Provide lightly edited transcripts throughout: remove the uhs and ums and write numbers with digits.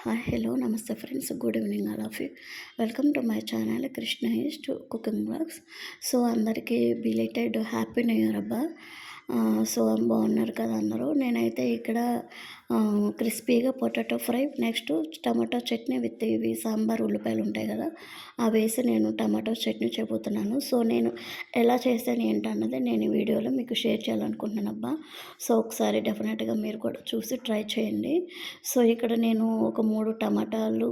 Hi hello నమస్తే friends, good evening all of you. Welcome to my channel Krishna east cooking blogs. So అందరికీ belated happy new year అబ్బా. So బాగున్నారు కదా అందరూ. నేనైతే ఇక్కడ క్రిస్పీగా potato fry, next tomato chutney with ఇవి సాంబార్ ఉల్లిపాయలు ఉంటాయి కదా, అవి వేసి నేను టమాటో చట్నీ చెబుతున్నాను. సో నేను ఎలా చేశాను ఏంటన్నది నేను ఈ వీడియోలో మీకు షేర్ చేయాలనుకుంటున్నాను అబ్బా. సో ఒకసారి డెఫినెట్గా మీరు కూడా చూసి ట్రై చేయండి. సో ఇక్కడ నేను ఒక 3 టమాటాలు,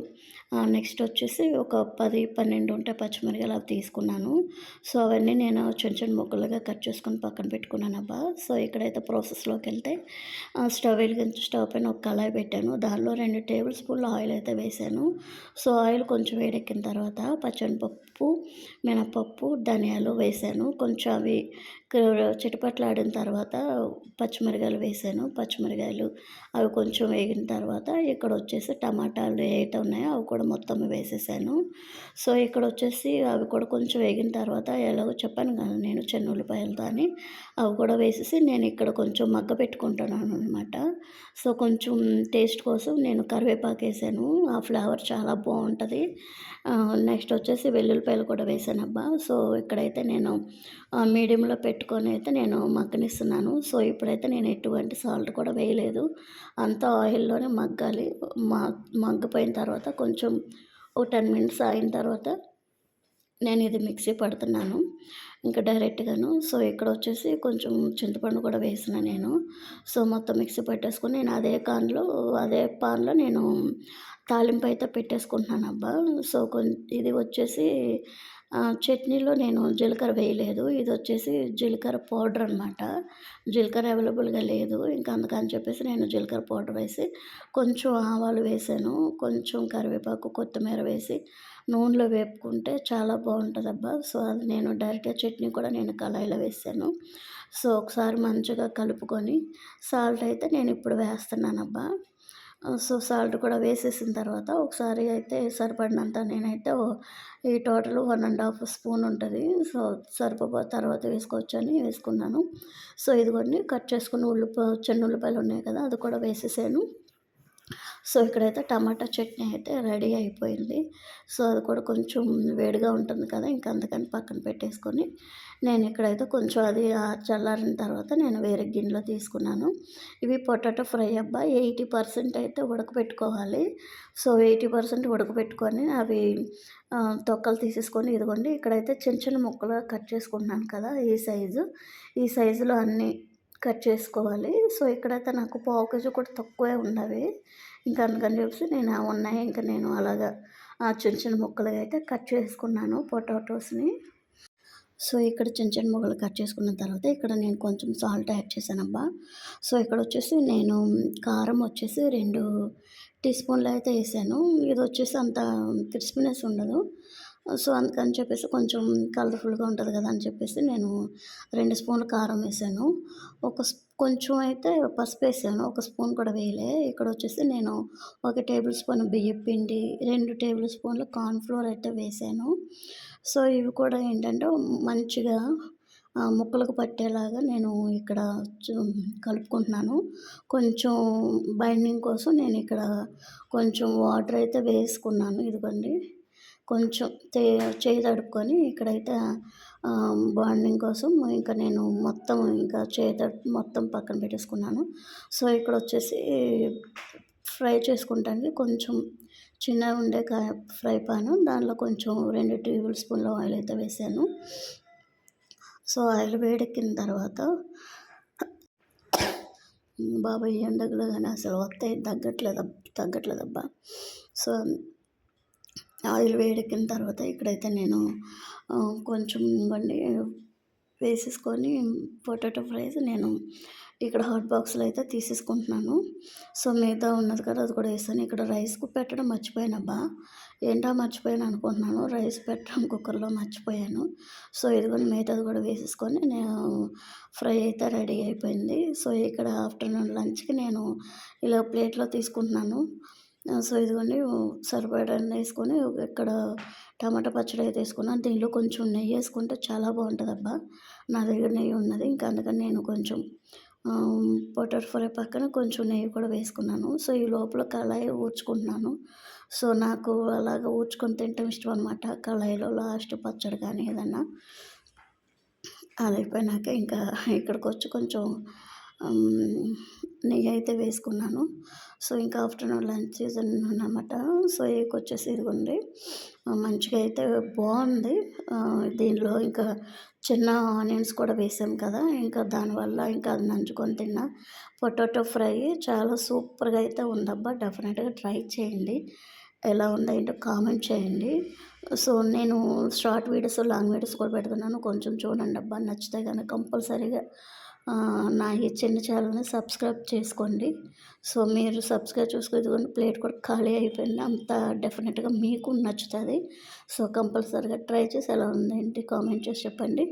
నెక్స్ట్ వచ్చేసి ఒక 10, 12 ఉంటే పచ్చిమిరపకాయలు అవి తీసుకున్నాను. సో అవన్నీ నేను చిన్న చిన్న ముక్కలుగా కట్ చేసుకొని పక్కన పెట్టుకున్నానబ్బా. సో ఇక్కడైతే ప్రాసెస్లోకి వెళ్తే, స్టవ్ వెలిగించి స్టవ్ పైన ఒక కళాయి పెట్టాను. దానిలో 2 టేబుల్ స్పూన్లు ఆయిల్ అయితే వేసాను. సో ఆయిల్ కొంచెం వేడెక్కిన తర్వాత పచ్చనిపప్పు, మినపప్పు, ధనియాలు వేసాను. కొంచెం అవి చిటపట్లాడిన తర్వాత పచ్చిమిరపకాయలు వేసాను. పచ్చిమిరపకాయలు అవి కొంచెం వేగిన తర్వాత ఇక్కడ వచ్చేసి టమాటాలు ఏవైతే ఉన్నాయో అవి కూడా మొత్తం వేసేసాను. సో ఇక్కడ వచ్చేసి అవి కూడా కొంచెం వేగిన తర్వాత, ఎలాగో చెప్పాను కదా నేను చిన్న ఉల్లిపాయలతో అని, అవి కూడా వేసేసి నేను ఇక్కడ కొంచెం మగ్గ పెట్టుకుంటున్నాను అనమాట. సో కొంచెం టేస్ట్ కోసం నేను కరివేపాకు వేసాను. ఆ ఫ్లేవర్ చాలా బాగుంటుంది. నెక్స్ట్ వచ్చేసి వెల్లుల్లిపాయలు కూడా వేసానబ్బా. సో ఇక్కడైతే నేను మీడియంలో పెట్టుకొని అయితే నేను మగ్గనిస్తున్నాను. సో ఇప్పుడైతే నేను ఎటువంటి సాల్ట్ కూడా వేయలేదు. అంతా ఆయిల్లోనే మగ్గాలి. మగ్గిపోయిన తర్వాత కొంచెం ఒక 10 మినిట్స్ అయిన తర్వాత నేను ఇది మిక్సీ పడుతున్నాను ఇంకా డైరెక్ట్గాను. సో ఇక్కడ వచ్చేసి కొంచెం చింతపండు కూడా వేసిన నేను. సో మొత్తం మిక్సీ పట్టేసుకొని నేను అదే పాన్లో నేను తాలింపు అయితే పెట్టేసుకుంటున్నాను అబ్బా. సో ఇది వచ్చేసి చట్నీలో నేను జీలకర్ర వేయలేదు. ఇది వచ్చేసి జీలకర్ర పౌడర్ అనమాట. జీలకర్ర అవైలబుల్గా లేదు, ఇంకా అందుకని చెప్పేసి నేను జీలకర్ర పౌడర్ వేసి కొంచెం ఆవాలు వేసాను. కొంచెం కరివేపాకు, కొత్తిమీర వేసి నూనెలో వేపుకుంటే చాలా బాగుంటుందబ్బా. సో అది నేను డైరెక్ట్గా చట్నీ కూడా నేను కళాయిలో వేసాను. సో ఒకసారి మంచిగా కలుపుకొని సాల్ట్ అయితే నేను ఇప్పుడు వేస్తున్నానబ్బా. సో సాల్ట్ కూడా వేసేసిన తర్వాత ఒకసారి అయితే సరిపడినంత నేనైతే ఈ టోటల్ 1½ స్పూన్ ఉంటుంది. సో తర్వాత వేసుకోవచ్చని వేసుకున్నాను. సో ఇదిగోండి కట్ చేసుకున్న చిన్న ఉల్లిపాయలు ఉన్నాయి కదా, అది కూడా వేసేసాను. సో ఇక్కడైతే టమాటా చట్నీ అయితే రెడీ అయిపోయింది. సో అది కూడా కొంచెం వేడిగా ఉంటుంది కదా, ఇంకా అందుకని పక్కన పెట్టేసుకొని నేను ఇక్కడైతే కొంచెం అది చల్లారిన తర్వాత నేను వేరే గిన్నెలో తీసుకున్నాను. ఇవి పొటాటో ఫ్రై అబ్బా. 80% అయితే ఉడకపెట్టుకోవాలి. సో 80% ఉడకపెట్టుకొని అవి తొక్కలు తీసేసుకొని, ఇదిగోండి ఇక్కడైతే చిన్న చిన్న ముక్కలుగా కట్ చేసుకుంటున్నాను కదా, ఈ సైజులో అన్నీ కట్ చేసుకోవాలి. సో ఇక్కడైతే నాకు పావు కేజీ కూడా తక్కువే ఉన్నవి. ఇంకా అందుకని చెప్పేసి నేను ఉన్నాయి ఇంకా నేను అలాగా చిన్న చిన్న ముక్కలుగా అయితే కట్ చేసుకున్నాను పొటాటోస్ని. సో ఇక్కడ చిన్న చిన్న ముక్కలు కట్ చేసుకున్న తర్వాత ఇక్కడ నేను కొంచెం సాల్ట్ యాడ్ చేశానబ్బా. సో ఇక్కడ వచ్చేసి నేను కారం వచ్చేసి 2 టీ స్పూన్లు అయితే వేసాను. ఇది వచ్చేసి అంత క్రిస్పీనెస్ ఉండదు. సో అందుకని చెప్పేసి కొంచెం కలర్ఫుల్గా ఉంటుంది కదా అని చెప్పేసి నేను 2 స్పూన్లు కారం వేసాను. కొంచెం అయితే పసుపు వేసాను. ఒక స్పూన్ కూడా వేయలే. ఇక్కడ వచ్చేసి నేను 1 టేబుల్ స్పూన్ బియ్యం పిండి, 2 టేబుల్ స్పూన్లు కార్న్‌ఫ్లోర్ అయితే వేసాను. సో ఇవి కూడా ఏంటంటే మంచిగా ముక్కలకు పట్టేలాగా నేను ఇక్కడ చు కలుపుకుంటున్నాను. కొంచెం బైండింగ్ కోసం నేను ఇక్కడ కొంచెం వాటర్ అయితే వేసుకున్నాను. ఇదిగోండి కొంచెం చేయి తడుపుకొని ఇక్కడైతే బాండింగ్ కోసం ఇంకా నేను మొత్తం ఇంకా చేయి తడుపు మొత్తం పక్కన పెట్టేసుకున్నాను. సో ఇక్కడ వచ్చేసి ఫ్రై చేసుకుంటానికి కొంచెం చిన్నగా ఉండే ఫ్రై పాను, దానిలో కొంచెం 2 టేబుల్ స్పూన్ల ఆయిల్ అయితే వేసాను. సో ఆయిల్ వేడెక్కిన తర్వాత బాబాయ్ ఎండగలు కానీ అసలు వస్తాయి తగ్గట్లేదబ్బా. సో ఆయిల్ వేడెక్కిన తర్వాత ఇక్కడైతే నేను కొంచెం ఇవ్వండి వేసేసుకొని పొటాటో ఫ్రైస్ నేను ఇక్కడ హాట్ బాక్స్లో అయితే తీసేసుకుంటున్నాను. సో మిగతా ఉన్నది కదా, అది కూడా వేసాను. ఇక్కడ రైస్కు పెట్టడం మర్చిపోయానబ్బా. ఏంటో మర్చిపోయాను అనుకుంటున్నాను, రైస్ పెట్టడం కుక్కర్లో మర్చిపోయాను. సో ఇదిగోని మిగతాది కూడా వేసేసుకొని నేను ఫ్రై అయితే రెడీ అయిపోయింది. సో ఇక్కడ ఆఫ్టర్నూన్ లంచ్కి నేను ఇలా ప్లేట్లో తీసుకుంటున్నాను. సో ఇదిగోండి సరిపడా వేసుకొని ఇక్కడ టమాటా పచ్చడి అయితే వేసుకున్నాను. దీనిలో కొంచెం నెయ్యి వేసుకుంటే చాలా బాగుంటుందబ్బా. నా దగ్గర నెయ్యి ఉన్నది, ఇంకా అందుకని నేను కొంచెం పొటాటో ఫ్రై పక్కన కొంచెం నెయ్యి కూడా వేసుకున్నాను. సో, ఈ లోపల కళాయి ఊడ్చుకుంటున్నాను. సో, నాకు అలాగ ఊడ్చుకొని తినటం ఇష్టం అనమాట. కళాయిలో లాస్ట్ పచ్చడి కానీ ఏదన్నా. అదయిపోయినాక ఇంకా ఇక్కడికొచ్చి కొంచెం హ్మ్, నెయ్యయితే వేసుకున్నాను. సో, ఇంకా ఆఫ్టర్‌నూన్ లంచ్ సీజన్ అనమాట. సో, ఎగ్కొచ్చేసి ఇదిగోండి మంచిగా అయితే బావుంది. దీనిలో ఇంకా చిన్న ఆనియన్స్ కూడా వేసాం కదా! ఇంకా దానివల్ల ఇంకా అది నంచుకొని తిన్నా. పొటాటో ఫ్రై చాలా సూపర్‌గా అయితే ఉందబ్బా! డెఫినెట్‌గా ట్రై చేయండి. ఎలా ఉందో ఏంటో కామెంట్ చేయండి. సో, నేను షార్ట్ వీడియోస్, లాంగ్ వీడియోస్ కూడా పెడుతున్నాను. కొంచెం చూడండబ్బా! నచ్చితే గనక కంపల్సరీగా నా ఈ చిన్న ఛానెల్‌ని సబ్స్క్రైబ్ చేసుకోండి. సో, మీరు సబ్స్క్రైబ్ చేసుకొని ఇదిగోండి ప్లేట్ కూడా ఖాళీ అయిపోయింది. అంత డెఫినెట్‌గా మీకు నచ్చుతది. సో, కంపల్సరీగా ట్రై చేసి ఎలా ఉందేంటి కామెంట్ చేసి చెప్పండి.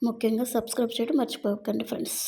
ముఖ్యంగా సబ్స్క్రైబ్ చేయడం మర్చిపోకండి ఫ్రెండ్స్.